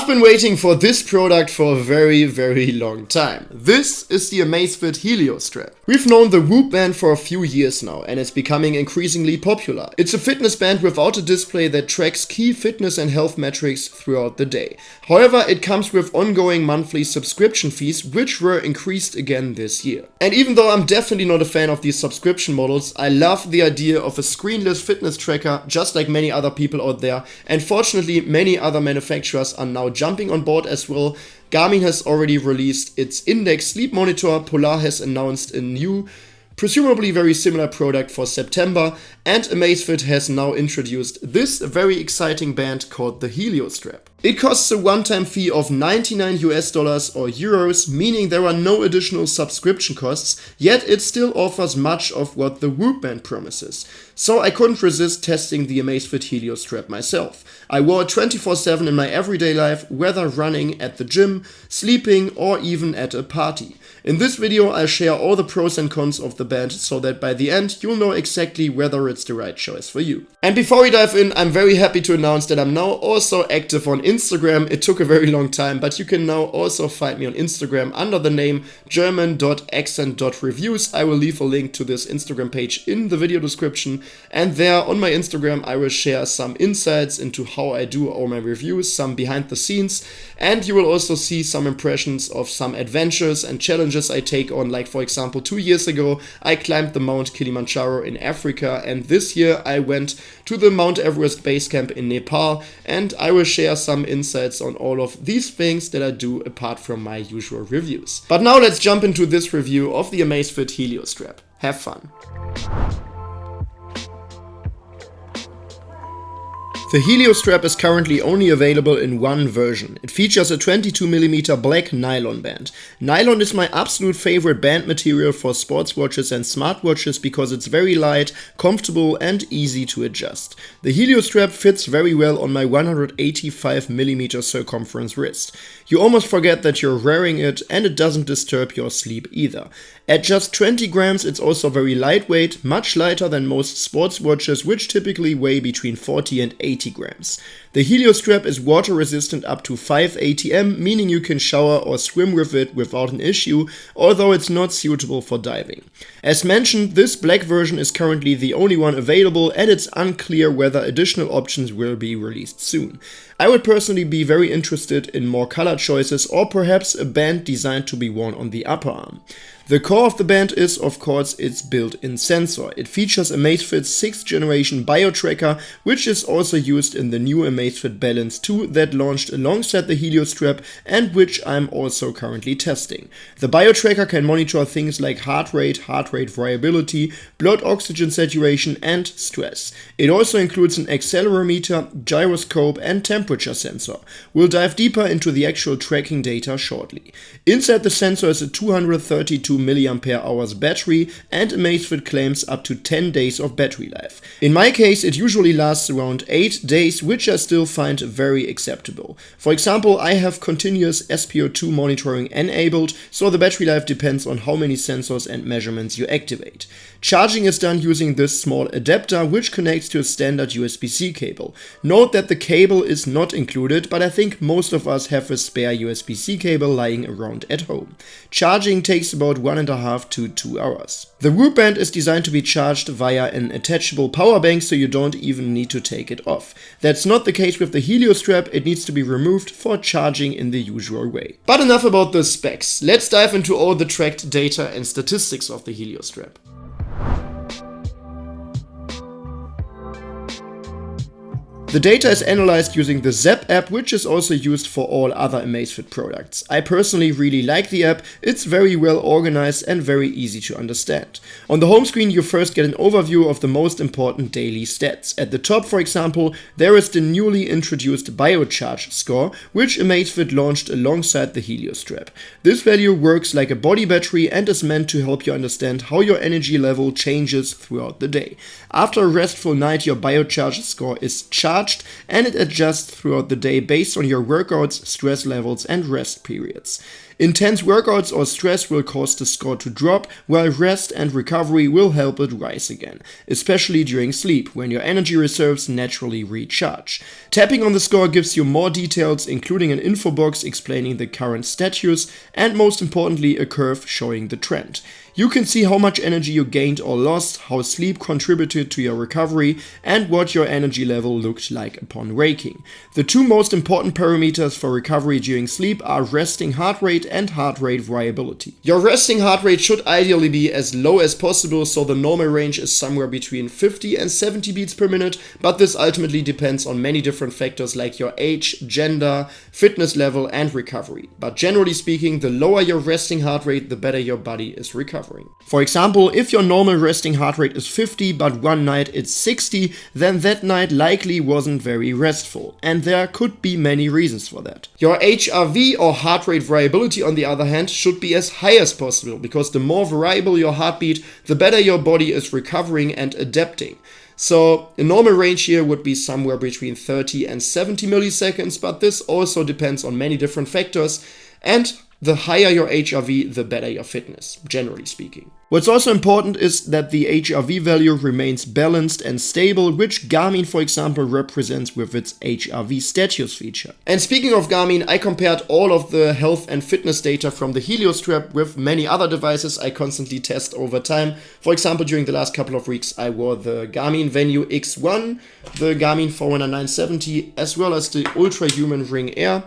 been waiting for this product for a very long time. This is the Amazfit Helio Strap. We've known the Whoop band for a few years now and it's becoming increasingly popular. It's a fitness band without a display that tracks key fitness and health metrics throughout the day. However, it comes with ongoing monthly subscription fees which were increased again this year. And even though I'm definitely not a fan of these subscription models, I love the idea of a screenless fitness tracker just like many other people out there, and fortunately many other manufacturers are now jumping on board as well. Garmin has already released its index sleep monitor, Polar has announced a new, presumably very similar product for September, and Amazfit has now introduced this very exciting band called the Helio Strap. It costs a one-time fee of $99 or euros, meaning there are no additional subscription costs, yet it still offers much of what the Whoop band promises. So I couldn't resist testing the Amazfit Helio Strap myself. I wore it 24/7 in my everyday life, whether running, at the gym, sleeping, or even at a party. In this video I'll share all the pros and cons of the band so that by the end you'll know exactly whether it's the right choice for you. And before we dive in, I'm very happy to announce that I'm now also active on Instagram. It took a very long time, but you can now also find me on Instagram under the name german.accent.reviews. I will leave a link to this Instagram page in the video description, and there on my Instagram I will share some insights into how I do all my reviews, some behind the scenes, and you will also see some impressions of some adventures and challenges I take on. Like for example, 2 years ago I climbed the Mount Kilimanjaro in Africa, and this year I went to the Mount Everest base camp in Nepal, and I will share some insights on all of these things that I do apart from my usual reviews. But now let's jump into this review of the Amazfit Helio Strap. Have fun! The Helio Strap is currently only available in one version. It features a 22mm black nylon band. Nylon is my absolute favorite band material for sports watches and smartwatches because it's very light, comfortable and easy to adjust. The Helio Strap fits very well on my 185mm circumference wrist. You almost forget that you're wearing it, and it doesn't disturb your sleep either. At just 20 grams it's also very lightweight, much lighter than most sports watches which typically weigh between 40 and 80 grams. The Helio Strap is water resistant up to 5 ATM, meaning you can shower or swim with it without an issue, although it's not suitable for diving. As mentioned, this black version is currently the only one available, and it's unclear whether additional options will be released soon. I would personally be very interested in more color choices, or perhaps a band designed to be worn on the upper arm. The core of the band is, of course, its built-in sensor. It features Amazfit's 6th generation bio-tracker, which is also used in the new Amazfit Balance 2 that launched alongside the Helio Strap and which I'm also currently testing. The bio-tracker can monitor things like heart rate variability, blood oxygen saturation and stress. It also includes an accelerometer, gyroscope and temperature sensor. We'll dive deeper into the actual tracking data shortly. Inside the sensor is a 232 mAh battery, and Amazfit claims up to 10 days of battery life. In my case it usually lasts around 8 days, which I still find very acceptable. For example, I have continuous SpO2 monitoring enabled, so the battery life depends on how many sensors and measurements you activate. Charging is done using this small adapter which connects to a standard USB-C cable. Note that the cable is not included, but I think most of us have a spare USB-C cable lying around at home. Charging takes about 1.5 to 2 hours. The Whoop band is designed to be charged via an attachable power bank, so you don't even need to take it off. That's not the case with the Helio Strap. It needs to be removed for charging in the usual way. But enough about the specs. Let's dive into all the tracked data and statistics of the Helio Strap. The data is analyzed using the Zap app, which is also used for all other Amazfit products. I personally really like the app. It's very well organized and very easy to understand. On the home screen you first get an overview of the most important daily stats. At the top, for example, there is the newly introduced BioCharge score, which Amazfit launched alongside the Helio Strap. This value works like a body battery and is meant to help you understand how your energy level changes throughout the day. After a restful night, your BioCharge score is charged recharged, and it adjusts throughout the day based on your workouts, stress levels, and rest periods. Intense workouts or stress will cause the score to drop, while rest and recovery will help it rise again, especially during sleep, when your energy reserves naturally recharge. Tapping on the score gives you more details, including an info box explaining the current status, and most importantly, a curve showing the trend. You can see how much energy you gained or lost, how sleep contributed to your recovery, and what your energy level looked like upon waking. The two most important parameters for recovery during sleep are resting heart rate and heart rate variability. Your resting heart rate should ideally be as low as possible, so the normal range is somewhere between 50 and 70 beats per minute, but this ultimately depends on many different factors like your age, gender, fitness level, and recovery. But generally speaking, the lower your resting heart rate, the better your body is recovering. For example, if your normal resting heart rate is 50 but one night it's 60, then that night likely wasn't very restful, and there could be many reasons for that. Your HRV or heart rate variability, on the other hand, should be as high as possible, because the more variable your heartbeat, the better your body is recovering and adapting. So a normal range here would be somewhere between 30 and 70 milliseconds, but this also depends on many different factors, and the higher your HRV, the better your fitness, generally speaking. What's also important is that the HRV value remains balanced and stable, which Garmin, for example, represents with its HRV status feature. And speaking of Garmin, I compared all of the health and fitness data from the Helio Strap with many other devices I constantly test over time. For example, during the last couple of weeks, I wore the Garmin Venue X1, the Garmin Forerunner 970, as well as the Ultrahuman Ring Air.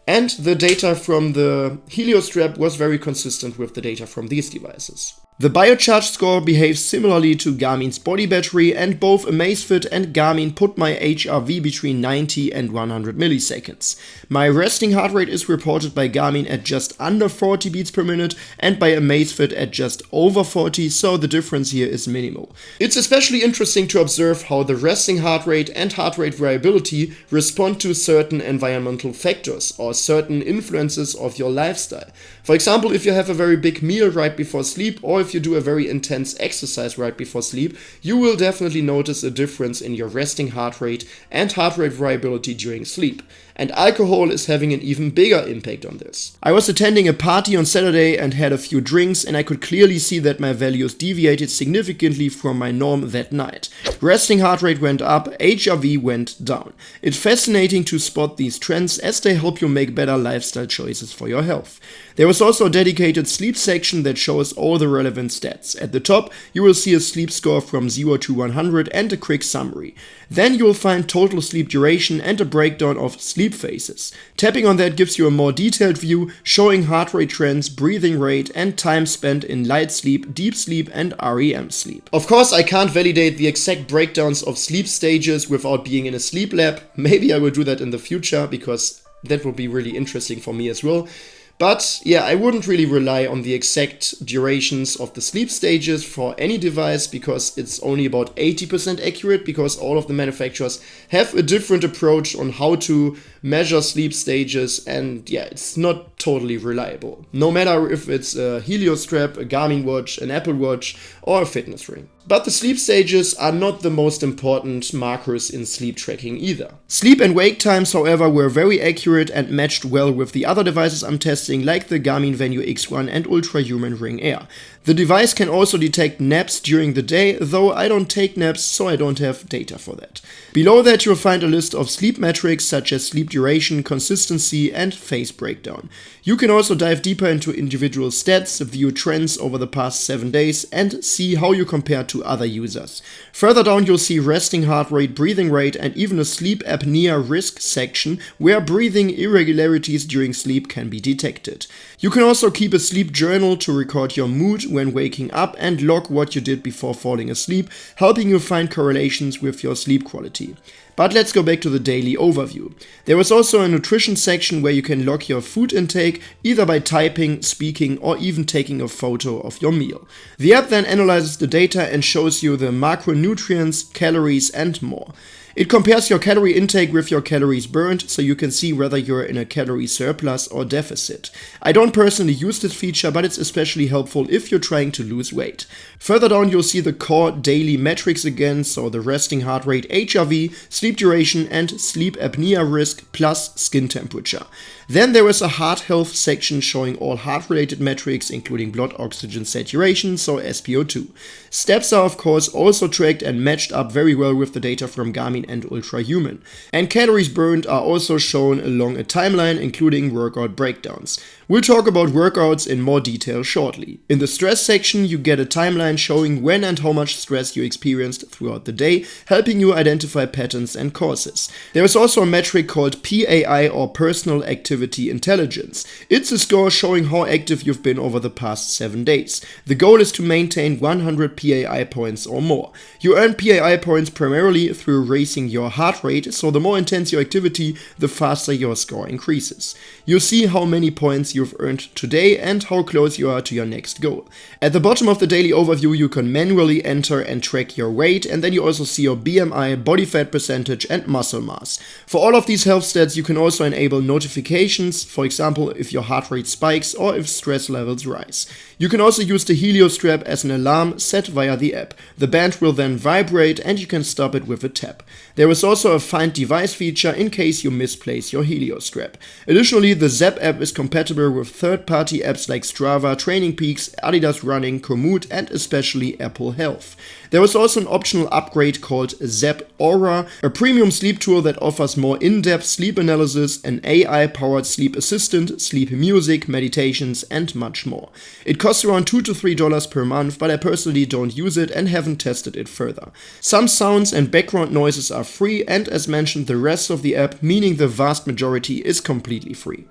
And the data from the Helio Strap was very consistent with the data from these devices. The biocharge score behaves similarly to Garmin's body battery, and both Amazfit and Garmin put my HRV between 90 and 100 milliseconds. My resting heart rate is reported by Garmin at just under 40 beats per minute and by Amazfit at just over 40, so the difference here is minimal. It's especially interesting to observe how the resting heart rate and heart rate variability respond to certain environmental factors or certain influences of your lifestyle. For example, if you have a very big meal right before sleep, or if you do a very intense exercise right before sleep, you will definitely notice a difference in your resting heart rate and heart rate variability during sleep. And alcohol is having an even bigger impact on this. I was attending a party on Saturday and had a few drinks, and I could clearly see that my values deviated significantly from my norm that night. Resting heart rate went up, HRV went down. It's fascinating to spot these trends, as they help you make better lifestyle choices for your health. There was also a dedicated sleep section that shows all the relevant stats. At the top, you will see a sleep score from 0 to 100 and a quick summary. Then you will find total sleep duration and a breakdown of sleep phases. Tapping on that gives you a more detailed view, showing heart rate trends, breathing rate, and time spent in light sleep, deep sleep, and REM sleep. Of course, I can't validate the exact breakdowns of sleep stages without being in a sleep lab. Maybe I will do that in the future, because that would be really interesting for me as well. But yeah, I wouldn't really rely on the exact durations of the sleep stages for any device, because it's only about 80% accurate, because all of the manufacturers have a different approach on how to measure sleep stages, and yeah, it's not totally reliable. No matter if it's a Helio Strap, a Garmin watch, an Apple Watch, or a fitness ring. But the sleep stages are not the most important markers in sleep tracking either. Sleep and wake times, however, were very accurate and matched well with the other devices I'm testing, like the Garmin Venue X1 and Ultrahuman Ring Air. The device can also detect naps during the day, though I don't take naps, so I don't have data for that. Below that you'll find a list of sleep metrics such as sleep duration, consistency, and phase breakdown. You can also dive deeper into individual stats, view trends over the past 7 days, and see how you compare to other users. Further down you'll see resting heart rate, breathing rate, and even a sleep apnea risk section where breathing irregularities during sleep can be detected. You can also keep a sleep journal to record your mood when waking up and log what you did before falling asleep, helping you find correlations with your sleep quality. But let's go back to the daily overview. There is also a nutrition section where you can log your food intake, either by typing, speaking, or even taking a photo of your meal. The app then analyzes the data and shows you the macronutrients, calories, and more. It compares your calorie intake with your calories burned, so you can see whether you're in a calorie surplus or deficit. I don't personally use this feature, but it's especially helpful if you're trying to lose weight. Further down you'll see the core daily metrics again, so the resting heart rate, HRV, sleep duration and sleep apnea risk plus skin temperature. Then there is a heart health section showing all heart-related metrics, including blood oxygen saturation, so SpO2. Steps are of course also tracked and matched up very well with the data from Garmin and Ultrahuman. And calories burned are also shown along a timeline, including workout breakdowns. We'll talk about workouts in more detail shortly. In the stress section, you get a timeline showing when and how much stress you experienced throughout the day, helping you identify patterns and causes. There is also a metric called PAI, or Personal Activity Intelligence. It's a score showing how active you've been over the past 7 days. The goal is to maintain 100 PAI points or more. You earn PAI points primarily through raising your heart rate, so the more intense your activity, the faster your score increases. You'll see how many points you've earned today and how close you are to your next goal. At the bottom of the daily overview, you can manually enter and track your weight, and then you also see your BMI, body fat percentage and muscle mass. For all of these health stats, you can also enable notifications, for example if your heart rate spikes or if stress levels rise. You can also use the Helio Strap as an alarm set via the app. The band will then vibrate and you can stop it with a tap. There is also a find device feature in case you misplace your Helio Strap. Additionally, the Zap app is compatible with third-party apps like Strava, Training Peaks, Adidas Running, Komoot and especially Apple Health. There is also an optional upgrade called Zap Aura, a premium sleep tool that offers more in-depth sleep analysis, an AI-powered sleep assistant, sleep music, meditations and much more. It costs around $2 to $3 per month, but I personally don't use it and haven't tested it further. Some sounds and background noises are free, and as mentioned, the rest of the app, meaning the vast majority, is completely free.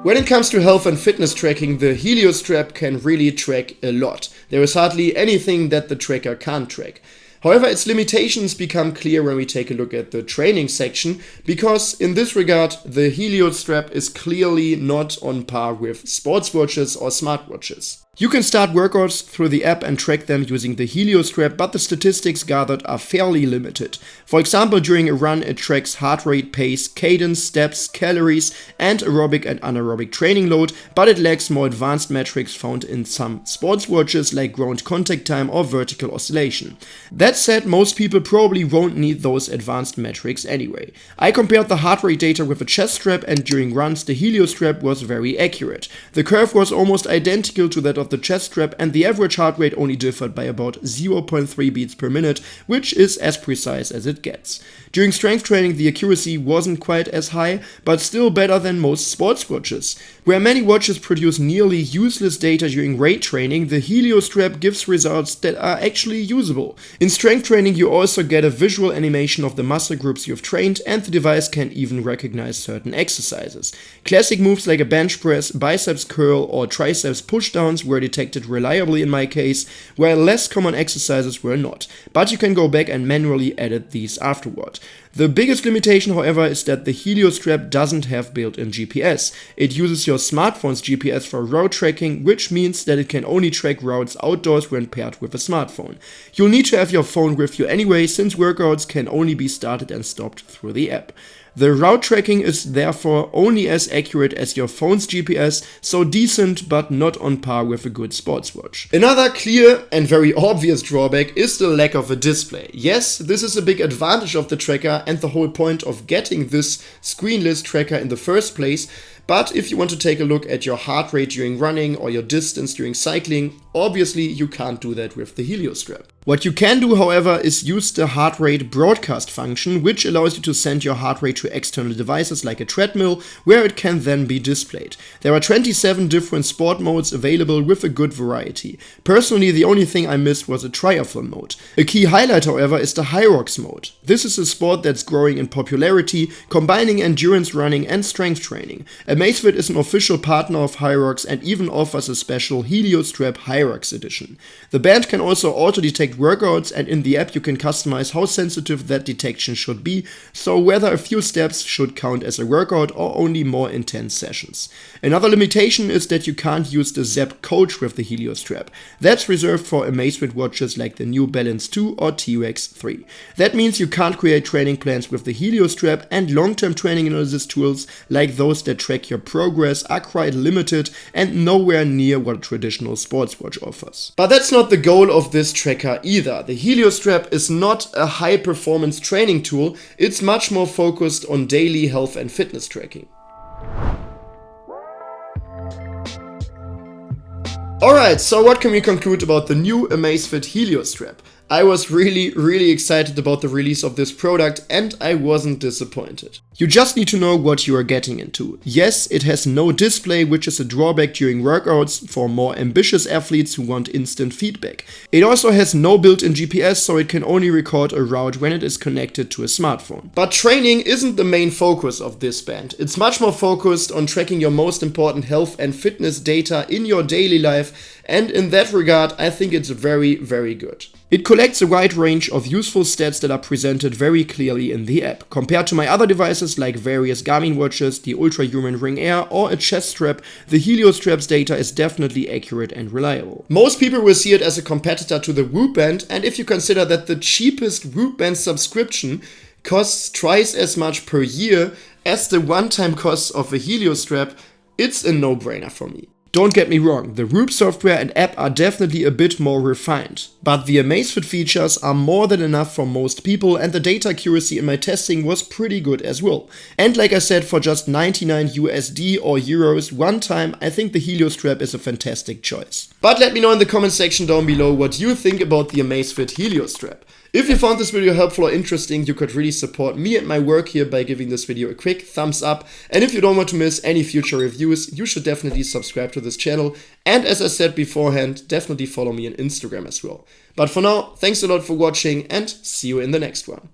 When it comes to health and fitness tracking, the Helio Strap can really track a lot. There is hardly anything that the tracker can't track. However, its limitations become clear when we take a look at the training section, because in this regard, the Helio Strap is clearly not on par with sports watches or smartwatches. You can start workouts through the app and track them using the Helio Strap, but the statistics gathered are fairly limited. For example, during a run it tracks heart rate, pace, cadence, steps, calories and aerobic and anaerobic training load, but it lacks more advanced metrics found in some sports watches like ground contact time or vertical oscillation. That said, most people probably won't need those advanced metrics anyway. I compared the heart rate data with a chest strap, and during runs the Helio Strap was very accurate. The curve was almost identical to that of the chest strap, and the average heart rate only differed by about 0.3 beats per minute, which is as precise as it gets. During strength training the accuracy wasn't quite as high, but still better than most sports watches. Where many watches produce nearly useless data during weight training, the Helio Strap gives results that are actually usable. In strength training you also get a visual animation of the muscle groups you've trained, and the device can even recognize certain exercises. Classic moves like a bench press, biceps curl or triceps pushdowns were detected reliably in my case, while less common exercises were not, but you can go back and manually edit these afterward. The biggest limitation, however, is that the Helio Strap doesn't have built-in GPS. It uses your smartphone's GPS for route tracking, which means that it can only track routes outdoors when paired with a smartphone. You'll need to have your phone with you anyway, since workouts can only be started and stopped through the app. The route tracking is therefore only as accurate as your phone's GPS, so decent but not on par with a good sports watch. Another clear and very obvious drawback is the lack of a display. Yes, this is a big advantage of the tracker and the whole point of getting this screenless tracker in the first place, but if you want to take a look at your heart rate during running or your distance during cycling, obviously you can't do that with the Helio Strap. What you can do, however, is use the heart rate broadcast function, which allows you to send your heart rate to external devices like a treadmill, where it can then be displayed. There are 27 different sport modes available with a good variety. Personally, the only thing I missed was a triathlon mode. A key highlight, however, is the Hyrox mode. This is a sport that's growing in popularity, combining endurance running and strength training. Amazfit is an official partner of Hyrox and even offers a special Helio Strap Hyrox edition. The band can also auto-detect workouts, and in the app you can customize how sensitive that detection should be, so whether a few steps should count as a workout or only more intense sessions. Another limitation is that you can't use the Zepp Coach with the Helio Strap. That's reserved for Amazfit watches like the New Balance 2 or T-Rex 3. That means you can't create training plans with the Helio Strap, and long-term training analysis tools like those that track your progress are quite limited and nowhere near what a traditional sports watch offers. But that's not the goal of this tracker either. The Helio Strap is not a high-performance training tool, it's much more focused on daily health and fitness tracking. Alright, so what can we conclude about the new Amazfit Helio Strap? I was really excited about the release of this product and I wasn't disappointed. You just need to know what you are getting into. Yes, it has no display, which is a drawback during workouts for more ambitious athletes who want instant feedback. It also has no built-in GPS, so it can only record a route when it is connected to a smartphone. But training isn't the main focus of this band. It's much more focused on tracking your most important health and fitness data in your daily life, and in that regard I think it's very good. It collects a wide range of useful stats that are presented very clearly in the app. Compared to my other devices like various Garmin watches, the Ultrahuman Ring Air or a chest strap, the Helio Strap's data is definitely accurate and reliable. Most people will see it as a competitor to the Whoop Band, and if you consider that the cheapest Whoop Band subscription costs twice as much per year as the one-time costs of a Helio Strap, it's a no-brainer for me. Don't get me wrong, the Whoop software and app are definitely a bit more refined, but the Amazfit features are more than enough for most people, and the data accuracy in my testing was pretty good as well. And like I said, for just 99 USD or euros one time, I think the Helio Strap is a fantastic choice. But let me know in the comment section down below what you think about the Amazfit Helio Strap. If you found this video helpful or interesting, you could really support me and my work here by giving this video a quick thumbs up. And if you don't want to miss any future reviews, you should definitely subscribe to this channel. And as I said beforehand, definitely follow me on Instagram as well. But for now, thanks a lot for watching and see you in the next one.